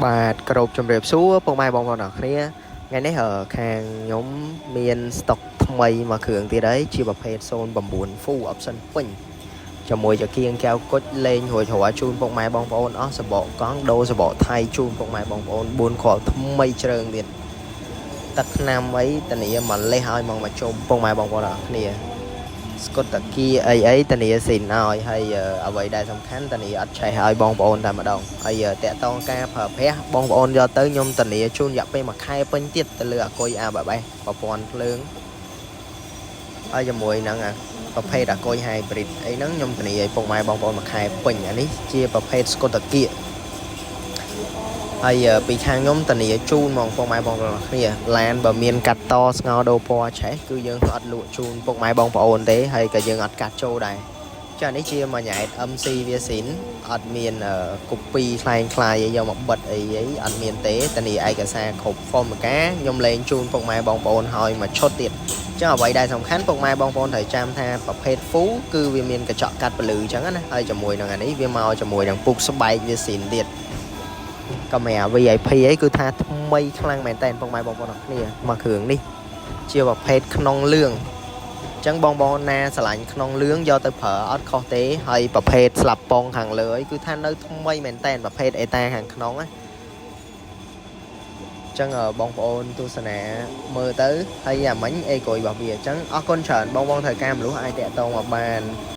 បាទគោរពជំរាបសួរពុកម៉ែបងប្អូនអរគ្នាថ្ងៃនេះខាងខ្ញុំមាន stock ថ្មីមួយគ្រឿងទៀតហើយជាប្រភេទ09 full option ពេញជាមួយចង្គៀងកែវគុជលេងរួចរាល់ជូនពុកម៉ែបងប្អូនអស់សបកកង់ដូរសបកថៃជូនពុកម៉ែបងប្អូន4គ្រាប់ថ្មីជ្រើងទៀតទឹកថ្នាំអីតានីមកលេះឲ្យមកជុំពុកម៉ែបងប្អូនអរគ្នាស្កុតតាគីអីតានីស៊ីនឲ្យហើយអ្វីដែលសំខាន់តានីអត់ឆេះឲ្យបងប្អូនតែម្ដងហើយតាក់តងការប្រើប្រាស់បងប្អូនយកទៅខ្ញុំតានីជូនរយៈពេល1ខែពេញទៀតទៅលើអាគុយអាបបេះប្រព័ន្ធភ្លើងហើយជាមួយនឹងប្រភេទអាគុយ hybrid អីហ្នឹងខ្ញុំតានីឲ្យពុកម៉ែបងប្អូន1ខែពេញអានេះជាប្រភេទស្កុតតាគីហើយពីខាងខ្ញុំតានីជូនមកពុកម៉ែបងប្អូនគ្នាឡានបើមានកាត់តស្ងោដូរពណ៌ឆេះគឺយើងអត់លក់ជូនពុកម៉ែបងប្អូនទេហើយក៏យើងអត់កាត់ចូលដែរចានេះជាមួយញ៉ែត MC វាស៊ីនអត់មានកូពីខ្លែងខ្លាយយកមកបិទអីអត់មានទេតានីឯកសារគ្រប់ហ្វមការខ្ញុំលេងជូនពុកម៉ែបងប្អូនហើយមកឈុតទៀតចឹងអ្វីដែលសំខាន់ពុកម៉ែបងប្អូនត្រូវចាំថាប្រភេទ full គឺវាមានកញ្ចក់កាត់ពលឺចឹងណាហើយជាមួយនឹងអានេះវាមកជាមួយនឹងពុកស្បែកវាស៊ីនទៀតកាមេរ៉ា VIP អីគឺថាថ្មីខ្លាំងមែនតើពុកម៉ែបងប្អូនអរគ្នាមកគ្រឿងនេះជាប្រភេទក្នុងលឿងចឹងបងប្អូនណាឆ្លាញ់ក្នុងលឿងយកទៅប្រើអត់ខុសទេហើយប្រភេទស្លាប់ប៉ងខាងលើគឺថានៅថ្មីមែនតើប្រភេទអេតាខាងក្នុងណាចឹងបងប្អូនទស្សនាមើលទៅហើយអាមិញអេកុយរបស់វាចឹងអរគុណច្រើនបងប្អូនត្រូវការមនុស្សអាចតាក់ទងមកបាន